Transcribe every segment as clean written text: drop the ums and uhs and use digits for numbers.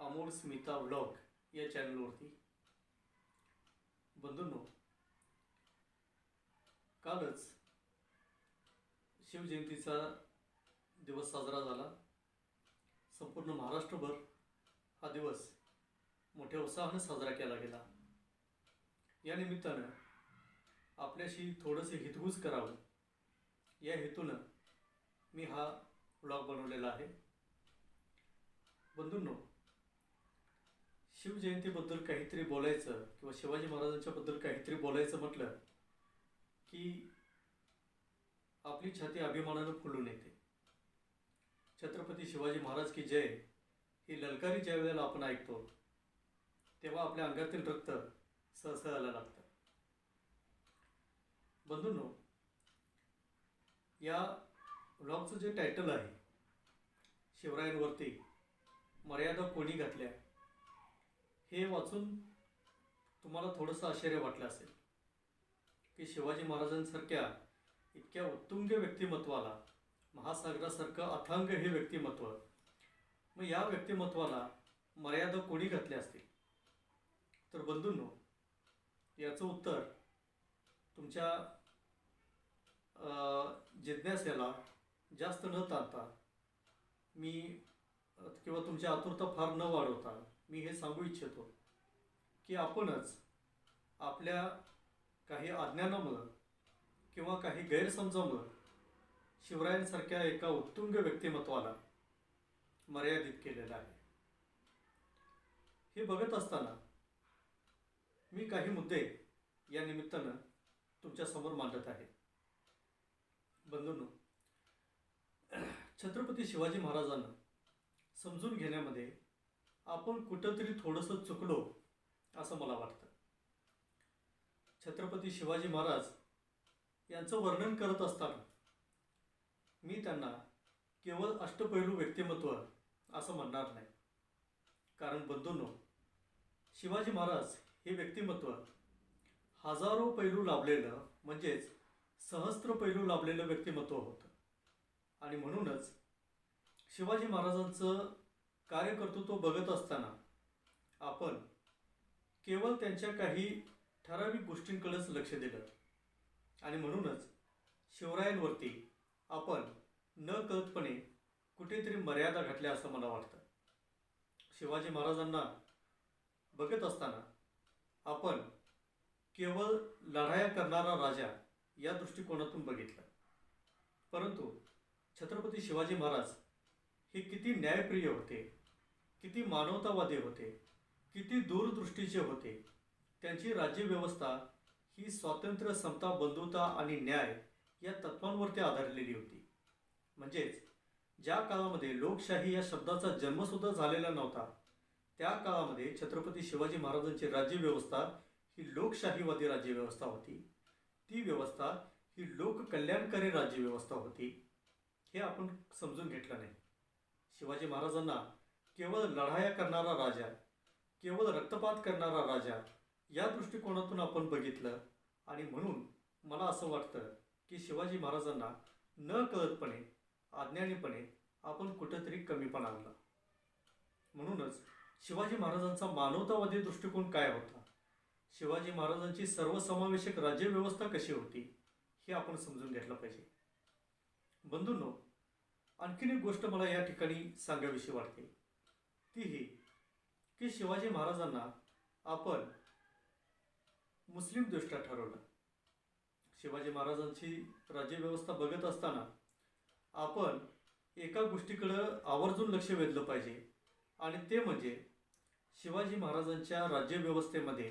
Amol Smita vlog या चॅनलवरती. बंधूंनो, कालच शिवजयंतीचा दिवस साजरा झाला. संपूर्ण महाराष्ट्रभर हा दिवस मोठ्या उत्साहाने साजरा केला गेला. या निमित्तानं आपल्याशी थोडंसं हितगुज करावं या हेतूनं मी हा व्लॉग बनवलेला आहे. बंधूंनो, शिवजयंतीबद्दल काहीतरी बोलायचं किंवा शिवाजी महाराजांच्याबद्दल काहीतरी बोलायचं म्हटलं की आपली छाती अभिमानानं फुलून येते. छत्रपती शिवाजी महाराज की जय ही ललकारी ज्या वेळेला आपण ऐकतो तेव्हा आपल्या अंगातील रक्त सहसहायला लागतं. बंधूंनो, या व्लॉगचं जे टायटल आहे, शिवरायांवरती मर्यादा कोणी घातल्या, हे वाचून तुम्हाला थोडंसं आश्चर्य वाटलं असेल की शिवाजी महाराजांसारख्या इतक्या उत्तुंग व्यक्तिमत्वाला, महासागरासारखं अथांग हे व्यक्तिमत्व, मग या व्यक्तिमत्वाला मर्यादा कोणी घातल्या असतील. तर बंधूंनो, याचं उत्तर तुमच्या जिज्ञासेला जास्त न ताणता मी किंवा तुमची आतुरता फार न वाढवता मी हे सांगू इच्छितो की आपणच आपल्या काही अज्ञानामुळं किंवा काही गैरसमजामुळं शिवरायांसारख्या एका उत्तुंग व्यक्तिमत्वाला मर्यादित केलेलं आहे. हे बघत असताना मी काही मुद्दे या निमित्तानं तुमच्यासमोर मांडत आहे. बंधूंनो, छत्रपती शिवाजी महाराजांना समजून घेण्यामध्ये आपण कुठंतरी थोडंसं चुकलो असं मला वाटतं. छत्रपती शिवाजी महाराज यांचं वर्णन करत असताना मी त्यांना केवळ अष्टपैलू व्यक्तिमत्व असं म्हणणार नाही. कारण बंधूंनो, शिवाजी महाराज हे व्यक्तिमत्व हजारो पैलू लाभलेलं, म्हणजेच सहस्त्र पैलू लाभलेलं व्यक्तिमत्व होतं. आणि म्हणूनच शिवाजी महाराजांचं कार्यकर्तृत्व बघत असताना आपण केवळ त्यांच्या काही ठराविक गोष्टींकडेच लक्ष दिलं आणि म्हणूनच शिवरायांवरती आपण नकळतपणे कुठेतरी मर्यादा घातल्या असं मला वाटतं. शिवाजी महाराजांना बघत असताना आपण केवळ लढाया करणारा राजा या दृष्टिकोनातून बघितलं, परंतु छत्रपती शिवाजी महाराज हे किती न्यायप्रिय होते, किती मानवतावादी होते, किती दूरदृष्टीचे होते. त्यांची राज्यव्यवस्था ही स्वातंत्र्य, समता, बंधुता आणि न्याय या तत्वांवरती आधारलेली होती. म्हणजेच ज्या काळामध्ये लोकशाही या शब्दाचा जन्मसुद्धा झालेला नव्हता, त्या काळामध्ये छत्रपती शिवाजी महाराजांची राज्यव्यवस्था ही लोकशाहीवादी राज्यव्यवस्था होती. ती व्यवस्था ही लोककल्याणकारी राज्यव्यवस्था होती. हे आपण समजून घेतलं नाही. शिवाजी महाराजांना केवळ लढाया करणारा राजा, केवळ रक्तपात करणारा राजा या दृष्टिकोनातून आपण बघितलं आणि म्हणून मला असं वाटतं की शिवाजी महाराजांना न कळतपणे, अज्ञानीपणे आपण कुठंतरी कमीपणा आणला. म्हणूनच शिवाजी महाराजांचा मानवतावादी दृष्टिकोन काय होता, शिवाजी महाराजांची सर्वसमावेशक राज्यव्यवस्था कशी होती, हे आपण समजून घेतलं पाहिजे. बंधूंनो, आणखीन एक गोष्ट मला या ठिकाणी सांगावीशी वाटते, ती ही की शिवाजी महाराजांना आपण मुस्लिम दृष्ट्या ठरवलं. शिवाजी महाराजांची राज्यव्यवस्था बघत असताना आपण एका गोष्टीकडं आवर्जून लक्ष वेधलं पाहिजे आणि ते म्हणजे शिवाजी महाराजांच्या राज्यव्यवस्थेमध्ये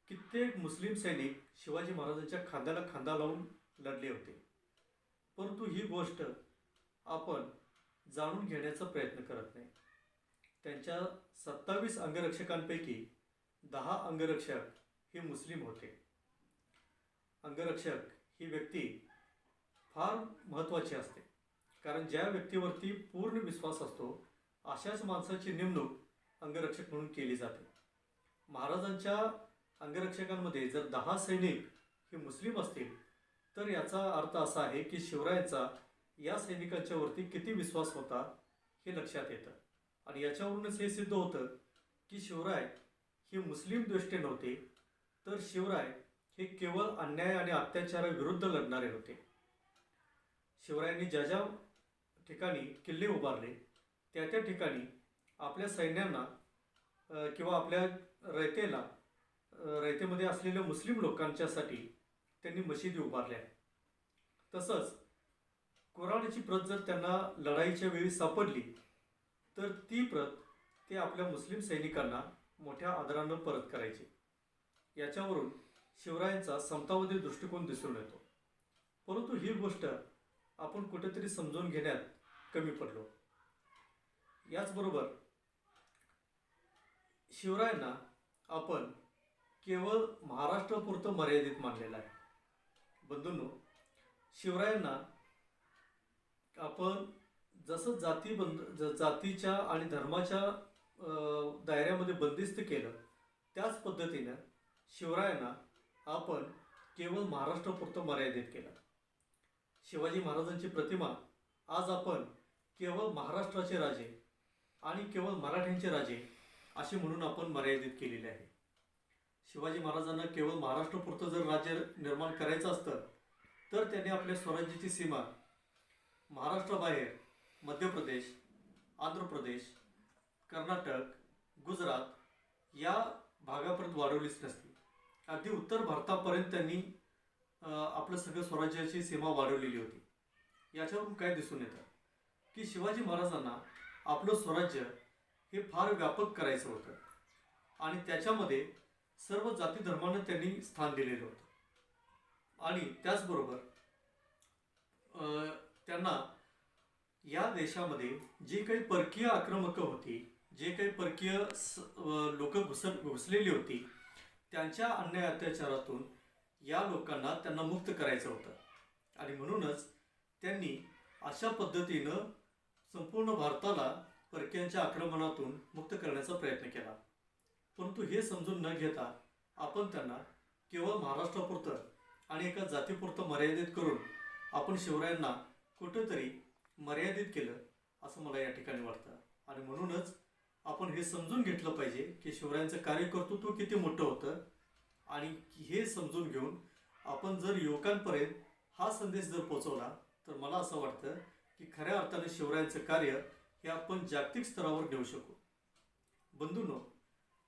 कित्येक मुस्लिम सैनिक शिवाजी महाराजांच्या खांद्याला खांदा लावून लढले होते, परंतु ही गोष्ट आपण जाणून घेण्याचा प्रयत्न करत नाही. त्यांच्या 27 अंगरक्षकांपैकी 10 अंगरक्षक हे मुस्लिम होते. अंगरक्षक ही व्यक्ती फार महत्त्वाची असते, कारण ज्या व्यक्तीवरती पूर्ण विश्वास असतो अशाच माणसाची नेमणूक अंगरक्षक म्हणून केली जाते. महाराजांच्या अंगरक्षकांमध्ये जर 10 सैनिक हे मुस्लिम असतील तर याचा अर्थ असा आहे की शिवरायांचा या सैनिकांच्या वरती किती विश्वास होता हे लक्षात येतं. आणि याच्यावरूनच हे सिद्ध होतं की शिवराय हे मुस्लिम द्वेष्टे नव्हते, तर शिवराय हे केवळ अन्याय आणि अत्याचाराविरुद्ध लढणारे होते. शिवरायांनी ज्या ज्या ठिकाणी किल्ले उभारले त्या त्या ठिकाणी आपल्या सैन्यांना किंवा आपल्या रयतेला रयतेमध्ये असलेल्या मुस्लिम लोकांच्यासाठी त्यांनी मशिदी उभारल्या. तसंच कुराणाची प्रत जर त्यांना लढाईच्या वेळी सापडली तर ती प्रत ते आपल्या मुस्लिम सैनिकांना मोठ्या आदरानं परत करायचे. याच्यावरून शिवरायांचा समतावादी दृष्टिकोन दिसून येतो. परंतु ही गोष्ट आपण कुठेतरी समजून घेण्यात कमी पडलो. याचबरोबर शिवरायांना आपण केवळ महाराष्ट्रापुरतं मर्यादित मानलेलं आहे. बंधूंनो, शिवरायांना आपण जसं जातीच्या आणि धर्माच्या दायऱ्यामध्ये बंदिस्त केलं, त्याच पद्धतीनं शिवरायांना आपण केवळ महाराष्ट्रापुरतं मर्यादित केलं. शिवाजी महाराजांची प्रतिमा आज आपण केवळ महाराष्ट्राचे राजे आणि केवळ मराठ्यांचे राजे असे म्हणून आपण मर्यादित केलेले आहे. शिवाजी महाराजांना केवळ महाराष्ट्रापुरतं जर राज्य निर्माण करायचं असतं तर त्यांनी आपल्या स्वराज्याची सीमा महाराष्ट्राबाहेर मध्य प्रदेश, आंध्र प्रदेश, कर्नाटक, गुजरात या भागापर्यंत वाढवलीच नसती. अगदी उत्तर भारतापर्यंत त्यांनी आपलं सगळं स्वराज्याची सीमा वाढवलेली होती. याच्यावरून काय दिसून येतं की शिवाजी महाराजांना आपलं स्वराज्य हे फार व्यापक करायचं होतं आणि त्याच्यामध्ये सर्व जाती धर्मांना त्यांनी स्थान दिलेलं होतं. आणि त्याचबरोबर त्यांना या देशामध्ये जे काही परकीय आक्रमक होती, जे काही परकीय लोक घुसलेली होती, त्यांच्या अन्याय अत्याचारातून या लोकांना त्यांना मुक्त करायचं होतं. आणि म्हणूनच त्यांनी अशा पद्धतीनं संपूर्ण भारताला परकीयांच्या आक्रमणातून मुक्त करण्याचा प्रयत्न केला. परंतु हे समजून न घेता आपण त्यांना केवळ महाराष्ट्रापुरतं आणि एका जातीपुरतं मर्यादित करून आपण शिवरायांना कुठंतरी मर्यादित केलं असं मला या ठिकाणी वाटतं. आणि म्हणूनच आपण हे समजून घेतलं पाहिजे की शिवरायांचं कार्यकर्तृत्व किती मोठं होतं. आणि हे समजून घेऊन आपण जर युवकांपर्यंत हा संदेश जर पोचवला तर मला असं वाटतं की खऱ्या अर्थाने शिवरायांचं कार्य हे आपण जागतिक स्तरावर नेऊ शकू. बंधूंनो,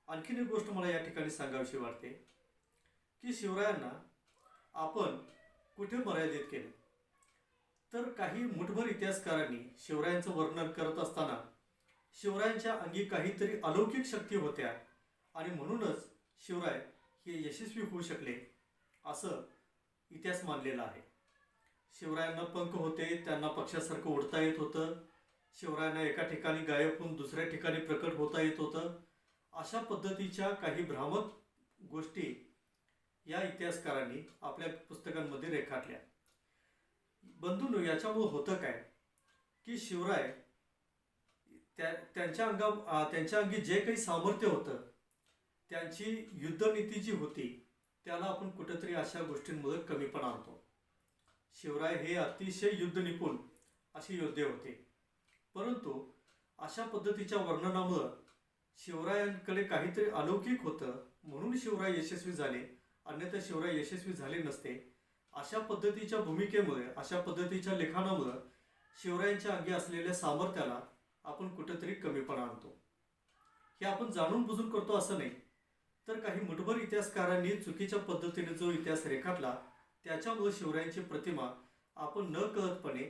आणखीन एक गोष्ट मला या ठिकाणी सांगावीशी वाटते की शिवरायांना आपण कुठे मर्यादित केले. तर काही मुठभर इतिहासकारांनी शिवरायांचं वर्णन करत असताना शिवरायांच्या अंगी काहीतरी अलौकिक शक्ती होत्या आणि म्हणूनच शिवराय हे यशस्वी होऊ शकले असं इतिहास मानलेला आहे. शिवरायांना पंख होते, त्यांना पक्षासारखं उडता येत होतं, शिवरायांना एका ठिकाणी गायब होऊन दुसऱ्या ठिकाणी प्रकट होता येत होतं. अशा पद्धतीच्या काही भ्रामक गोष्टी या इतिहासकारांनी आपल्या पुस्तकांमध्ये रेखाटल्या. बंधूंनो, याच्यामुळे होतं काय की शिवराय त्यांच्या अंगी जे काही सामर्थ्य होतं, त्यांची युद्धनीती जी होती त्याला आपण कुठेतरी अशा गोष्टींमुळे कमीपणा आणतो. शिवराय हे अतिशय युद्धनिपुण असे योद्धे होते, परंतु अशा पद्धतीच्या वर्णनामुळं शिवरायांकडे काहीतरी अलौकिक होतं म्हणून शिवराय यशस्वी झाले, अन्यथा शिवराय यशस्वी झाले नसते. अशा पद्धतीच्या भूमिकेमुळे, अशा पद्धतीच्या लेखनामुळे शिवरायांच्या अंगी असलेल्या सामर्थ्याला आपण कुठेतरी कमीपणा आणतो. हे आपण जाणून बुजून करतो असं नाही, तर काही मुठभर इतिहासकारांनी चुकीच्या पद्धतीने जो इतिहास रेखाटला त्याच्यामुळे शिवरायांची प्रतिमा आपण न कळतपणे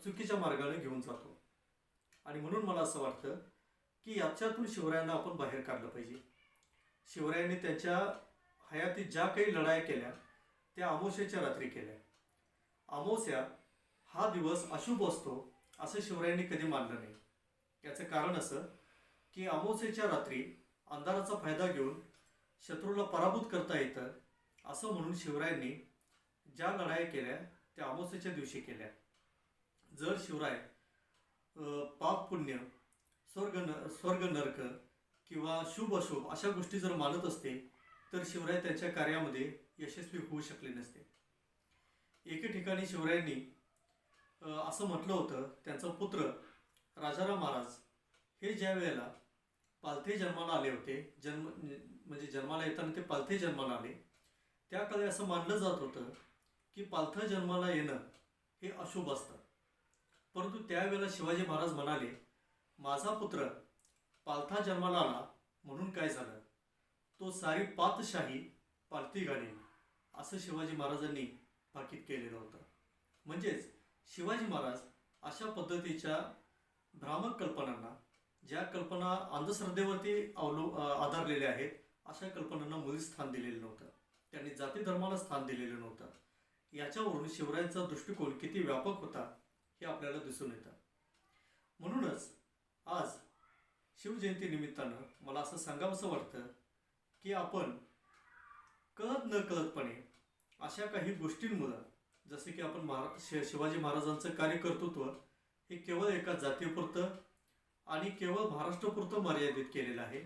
चुकीच्या मार्गाने घेऊन जातो. आणि म्हणून मला असं वाटतं की याच्यातून शिवरायांना आपण बाहेर काढलं पाहिजे. शिवरायांनी त्यांच्या हयातीत ज्या काही लढाया केल्या त्या अमावस्येच्या रात्री केल्या. अमावस्या हा दिवस अशुभ असतो असं शिवरायांनी कधी मानलं नाही. याचं कारण असं की अमावस्येच्या रात्री अंधाराचा फायदा घेऊन शत्रूला पराभूत करता येतं असं म्हणून शिवरायांनी ज्या लढाया केल्या त्या अमावस्येच्या दिवशी केल्या. जर शिवराय पाप पुण्य, स्वर्ग नरक किंवा शुभ अशुभ अशा गोष्टी जर मानत असते तर शिवराय त्यांच्या कार्यामध्ये यशस्वी होऊ शकले नसते. एके ठिकाणी शिवरायांनी असं म्हटलं होतं, त्यांचा पुत्र राजाराम महाराज हे ज्या वेळेला पालथे जन्माला आले होते, म्हणजे जन्माला येताना ते पालथे जन्माला आले, त्या काळी असं मानलं जात होतं की पालथं जन्माला येणं हे अशुभ असतं. परंतु त्यावेळेला शिवाजी महाराज म्हणाले, माझा पुत्र पालथा जन्माला आला म्हणून काय झालं, तो सारी पातशाही पालथी घालील, असं शिवाजी महाराजांनी भाकीत केलेलं होतं. म्हणजेच शिवाजी महाराज अशा पद्धतीच्या भ्रामक कल्पनांना, ज्या कल्पना अंधश्रद्धेवरती आधारलेल्या आहेत, अशा कल्पनांना मुळीच स्थान दिलेलं नव्हतं. त्यांनी जाती धर्माला स्थान दिलेलं नव्हतं. याच्यावरून शिवरायांचा दृष्टिकोन किती व्यापक होता हे आपल्याला दिसून येतं. म्हणूनच आज शिवजयंती निमित्तानं मला असं सांगावंसं वाटतं की आपण कळत न कळतपणे अशा काही गोष्टींमुळं, जसे की आपण शिवाजी महाराजांचं कार्यकर्तृत्व हे केवळ एका जातीपुरतं आणि केवळ महाराष्ट्रापुरतं मर्यादित केलेलं आहे,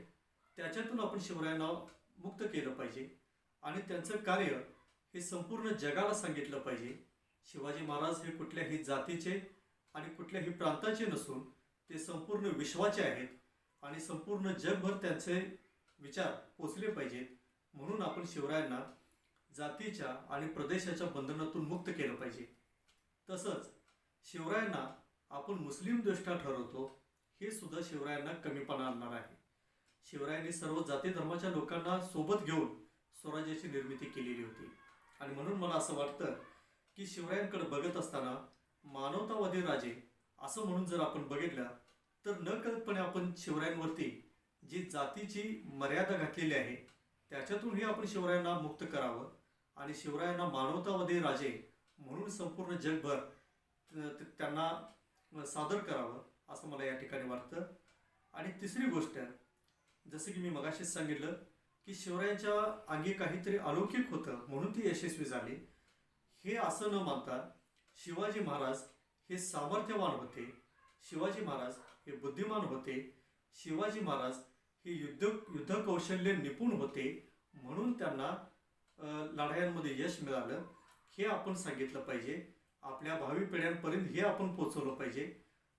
त्याच्यातून आपण शिवरायांना मुक्त केलं पाहिजे आणि त्यांचं कार्य हे संपूर्ण जगाला सांगितलं पाहिजे. शिवाजी महाराज हे कुठल्याही जातीचे आणि कुठल्याही प्रांताचे नसून ते संपूर्ण विश्वाचे आहेत आणि संपूर्ण जगभर त्यांचे विचार पोचले पाहिजेत. म्हणून आपण शिवरायांना जातीच्या आणि प्रदेशाच्या बंधनातून मुक्त केलं पाहिजे. तसंच शिवरायांना आपण मुस्लिम द्वेष्टा ठरवतो हे सुद्धा शिवरायांना कमीपणा आणणार आहे. शिवरायांनी सर्व जाती धर्माच्या लोकांना सोबत घेऊन स्वराज्याची निर्मिती केलेली होती आणि म्हणून मला असं वाटतं की शिवरायांकडे बघत असताना मानवतावादी राजे असं म्हणून जर आपण बघितलं तर नकळतपणे आपण शिवरायांवरती जी जातीची मर्यादा घातलेली आहे त्याच्यातूनही आपण शिवरायांना मुक्त करावं आणि शिवरायांना मानवतावादी राजे म्हणून संपूर्ण जगभर त्यांना सादर करावं असं मला या ठिकाणी वाटतं. आणि तिसरी गोष्ट, जसं की मी मगाशीच सांगितलं की शिवरायांच्या अंगी काहीतरी अलौकिक होतं म्हणून ती यशस्वी झाली, हे असं न मानता शिवाजी महाराज हे सामर्थ्यवान होते, शिवाजी महाराज हे बुद्धिमान होते, शिवाजी महाराज हे युद्ध कौशल्य निपुण होते म्हणून त्यांना लढायांमध्ये यश मिळालं, हे आपण सांगितलं पाहिजे. आपल्या भावी पिढ्यांपर्यंत हे आपण पोचवलं पाहिजे.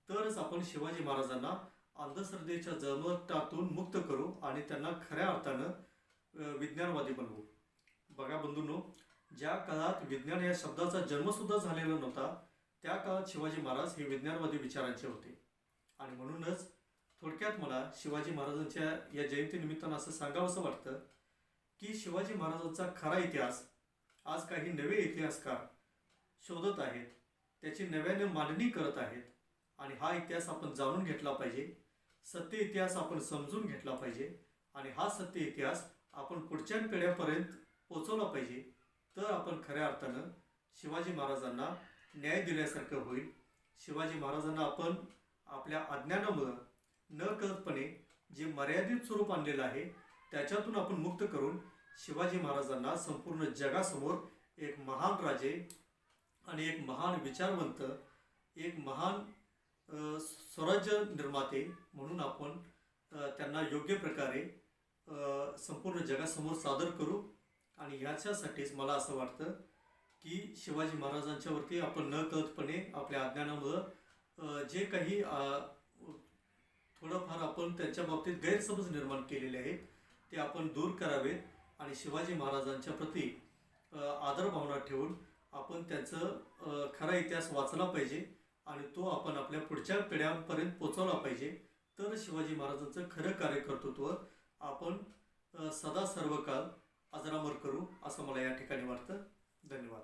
तरच आपण शिवाजी महाराजांना अंधश्रद्धेच्या जळमळाटातून मुक्त करू आणि त्यांना खऱ्या अर्थानं विज्ञानवादी बनवू. बघा बंधूंनो, ज्या काळात विज्ञान या शब्दाचा जन्मसुद्धा झालेला नव्हता त्या काळात शिवाजी महाराज हे विज्ञानवादी विचारांचे होते. आणि म्हणूनच थोडक्यात मला शिवाजी महाराजांच्या या जयंतीनिमित्तानं असं सांगावंसं वाटतं की शिवाजी महाराजांचा खरा इतिहास आज काही नवे इतिहासकार शोधत आहेत, त्याची नव्याने मांडणी करत आहेत आणि हा इतिहास आपण जाणून घेतला पाहिजे. सत्य इतिहास आपण समजून घेतला पाहिजे आणि हा सत्य इतिहास आपण पुढच्या पिढ्यापर्यंत पोचवला पाहिजे. तर आपण खऱ्या अर्थानं शिवाजी महाराजांना न्याय दिल्यासारखं होईल. शिवाजी महाराजांना आपण आपल्या अज्ञानामुळं नकळतपणे जे मर्यादित स्वरूप आणलेलं आहे त्याच्यातून आपण मुक्त करून शिवाजी महाराजांना संपूर्ण जगासमोर एक महान राजे आणि एक महान विचारवंत, एक महान स्वराज्य निर्माते म्हणून आपण त्यांना योग्य प्रकारे संपूर्ण जगासमोर सादर करू. आणि ह्याच्यासाठीच मला असं वाटतं की शिवाजी महाराजांच्यावरती आपण नकळतपणे आपल्या अज्ञानामुळं जे काही थोडंफार आपण त्यांच्या बाबतीत गैरसमज निर्माण केलेले आहेत ते आपण दूर करावेत आणि शिवाजी महाराजांच्या प्रती आदरभावना ठेवून आपण त्यांचं खरा इतिहास वाचला पाहिजे आणि तो आपण आपल्या पुढच्या पिढ्यांपर्यंत पोचवला पाहिजे. तर शिवाजी महाराजांचं खरं कार्यकर्तृत्व आपण सदा सर्व काळ अजरामर करू असं मला या ठिकाणी वाटतं. धन्यवाद.